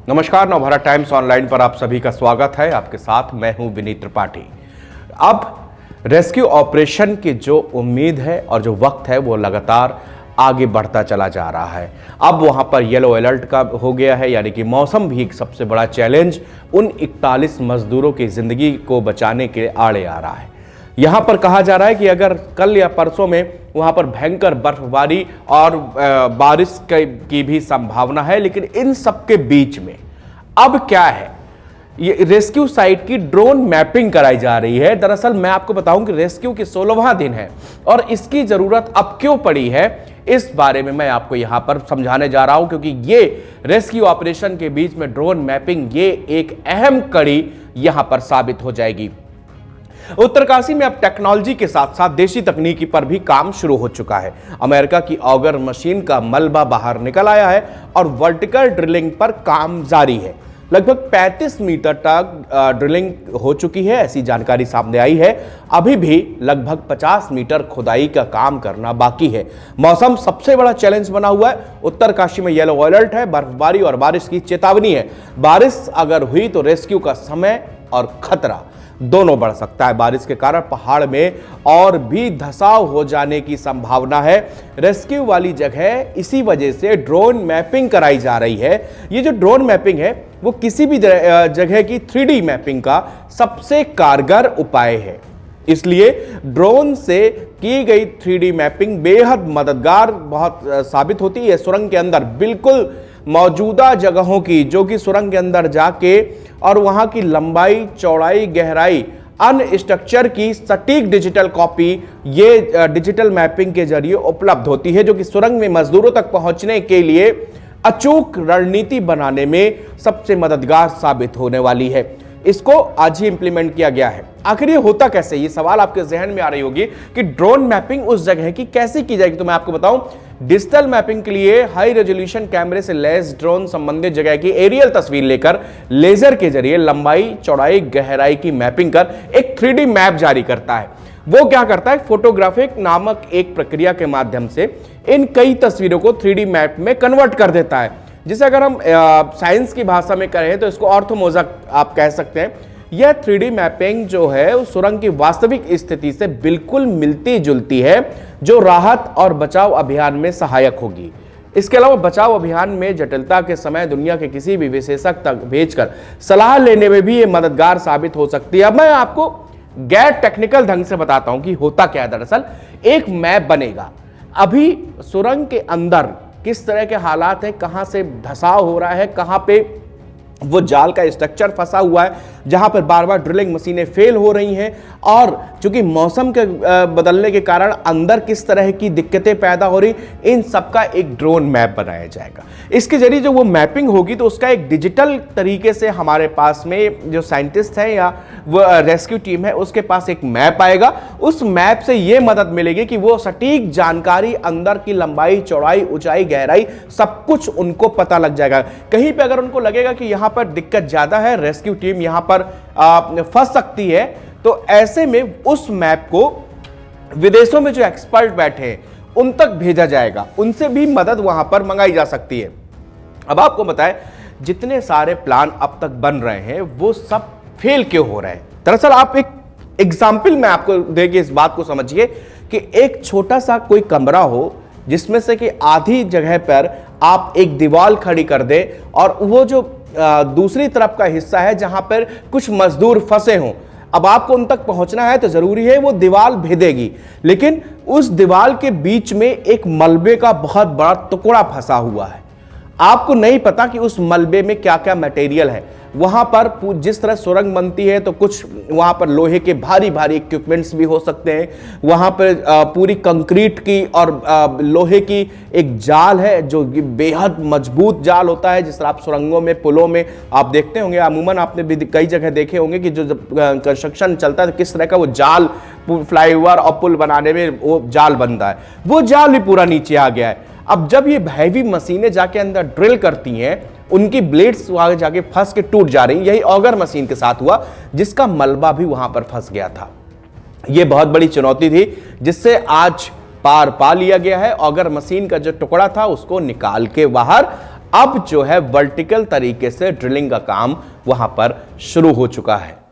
नमस्कार, Navbharat times online पर आप सभी का स्वागत है। आपके साथ मैं हूं विनीत त्रिपाठी। अब रेस्क्यू ऑपरेशन की जो उम्मीद है और जो वक्त है वो लगातार आगे बढ़ता चला जा रहा है। अब वहां पर येलो अलर्ट का हो गया है, यानी कि मौसम भी एक सबसे बड़ा चैलेंज उन 41 मजदूरों की जिंदगी को बचाने के आड़े आ रहा है। यहां पर कहा जा रहा है कि अगर कल या परसों में वहां पर भयंकर बर्फबारी और बारिश की भी संभावना है, लेकिन इन सबके बीच में अब क्या है, ये रेस्क्यू साइट की ड्रोन मैपिंग कराई जा रही है। दरअसल मैं आपको बताऊं कि रेस्क्यू की 16वां दिन है और इसकी जरूरत अब क्यों पड़ी है, इस बारे में मैं आपको यहां पर समझाने जा रहा हूं, क्योंकि ये रेस्क्यू ऑपरेशन के बीच में ड्रोन मैपिंग ये एक अहम कड़ी यहां पर साबित हो जाएगी। उत्तरकाशी में अब टेक्नोलॉजी के साथ साथ देशी तकनीकी पर भी काम शुरू हो चुका है। अमेरिका की ऑगर मशीन का मलबा बाहर निकल आया है और वर्टिकल ड्रिलिंग पर काम जारी है। लगभग 35 मीटर तक ड्रिलिंग हो चुकी है, ऐसी जानकारी सामने आई है। अभी भी लगभग 50 मीटर खुदाई का काम करना बाकी है। मौसम सबसे बड़ा चैलेंज बना हुआ है। उत्तरकाशी में येलो अलर्ट है, बर्फबारी और बारिश की चेतावनी है। बारिश अगर हुई तो रेस्क्यू का समय और खतरा दोनों बढ़ सकता है। बारिश के कारण पहाड़ में और भी धंसाव हो जाने की संभावना है। रेस्क्यू वाली जगह इसी वजह से ड्रोन मैपिंग कराई जा रही है। ये जो ड्रोन मैपिंग है वो किसी भी जगह की 3D मैपिंग का सबसे कारगर उपाय है। इसलिए ड्रोन से की गई 3D मैपिंग बेहद मददगार बहुत साबित होती है। सुरंग के अंदर बिल्कुल मौजूदा जगहों की, जो कि सुरंग के अंदर जाके और वहां की लंबाई, चौड़ाई, गहराई, अन्य स्ट्रक्चर की सटीक डिजिटल कॉपी ये डिजिटल मैपिंग के जरिए उपलब्ध होती है, जो कि सुरंग में मजदूरों तक पहुंचने के लिए अचूक रणनीति बनाने में सबसे मददगार साबित होने वाली है। इसको आज ही इंप्लीमेंट किया गया है। आखिर ये होता कैसे, ये सवाल आपके जहन में आ रही होगी कि ड्रोन मैपिंग उस जगह की कैसे की जाएगी। तो मैं आपको बताऊं, डिजिटल मैपिंग के लिए हाई रेजोल्यूशन कैमरे से लैस ड्रोन संबंधित जगह की एरियल तस्वीर लेकर लेजर के जरिए लंबाई, चौड़ाई, गहराई की मैपिंग कर एक 3D मैप जारी करता है। वो क्या करता है, फोटोग्राफिक नामक एक प्रक्रिया के माध्यम से इन कई तस्वीरों को 3D मैप में कन्वर्ट कर देता है, जिसे अगर हम साइंस की भाषा में करें तो इसको ऑर्थोमोजा आप कह सकते हैं। यह 3D मैपिंग जो है उस सुरंग की वास्तविक स्थिति से बिल्कुल मिलती जुलती है, जो राहत और बचाव अभियान में सहायक होगी। इसके अलावा बचाव अभियान में जटिलता के समय दुनिया के किसी भी विशेषज्ञ तक भेजकर सलाह लेने में भी ये मददगार साबित हो सकती है। अब मैं आपको गैर टेक्निकल ढंग से बताता हूं कि होता क्या है। दरअसल एक मैप बनेगा, अभी सुरंग के अंदर किस तरह के हालात हैं, कहां से धंसाव हो रहा है, कहां पे वो जाल का स्ट्रक्चर फंसा हुआ है, जहां पर बार बार ड्रिलिंग मशीनें फेल हो रही हैं, और चूंकि मौसम के बदलने के कारण अंदर किस तरह की दिक्कतें पैदा हो रही, इन सबका एक ड्रोन मैप बनाया जाएगा। इसके जरिए जो वो मैपिंग होगी तो उसका एक डिजिटल तरीके से हमारे पास में जो साइंटिस्ट हैं या वो रेस्क्यू टीम है उसके पास एक मैप आएगा। उस मैप से ये मदद मिलेगी कि वो सटीक जानकारी, अंदर की लंबाई, चौड़ाई, ऊंचाई, गहराई, सब कुछ उनको पता लग जाएगा। कहीं पे अगर उनको लगेगा कि यहां पर दिक्कत ज्यादा है, रेस्क्यू टीम यहां पर फंस सकती है, तो ऐसे में उस मैप को विदेशों में जो एक्सपर्ट बैठे हैं उन तक भेजा जाएगा, उनसे भी मदद वहां पर मंगाई जा सकती है। अब आपको बताएं, जितने सारे प्लान अब तक बन रहे हैं वो सब फेल क्यों हो रहे हैं। दरअसल आप एक एग्जाम्पल मैं आपको देके इस बात को समझिए कि एक छोटा सा कोई कमरा हो जिसमें से कि आधी जगह पर आप एक दीवार खड़ी कर दे और वो जो दूसरी तरफ का हिस्सा है जहां पर कुछ मजदूर फंसे हों, अब आपको उन तक पहुंचना है तो जरूरी है वो दीवार भेदेगी, लेकिन उस दीवार के बीच में एक मलबे का बहुत बड़ा टुकड़ा फंसा हुआ है। आपको नहीं पता कि उस मलबे में क्या क्या मटेरियल है। वहां पर जिस तरह सुरंग बनती है तो कुछ वहां पर लोहे के भारी भारी इक्विपमेंट्स भी हो सकते हैं, वहां पर पूरी कंक्रीट की और लोहे की एक जाल है जो बेहद मजबूत जाल होता है, जिस तरह आप सुरंगों में, पुलों में आप देखते होंगे। अमूमन आपने भी कई जगह देखे होंगे कि जो जब कंस्ट्रक्शन चलता है तो किस तरह का वो जाल, फ्लाईओवर और पुल बनाने में वो जाल बनता है, वो जाल भी पूरा नीचे आ गया है। अब जब ये हैवी मशीनें जाके अंदर ड्रिल करती हैं, उनकी ब्लेड्स वहां जाके फंस के टूट जा रही। यही ऑगर मशीन के साथ हुआ, जिसका मलबा भी वहां पर फंस गया था। यह बहुत बड़ी चुनौती थी जिससे आज पार पा लिया गया है। ऑगर मशीन का जो टुकड़ा था उसको निकाल के बाहर अब जो है वर्टिकल तरीके से ड्रिलिंग का काम वहां पर शुरू हो चुका है।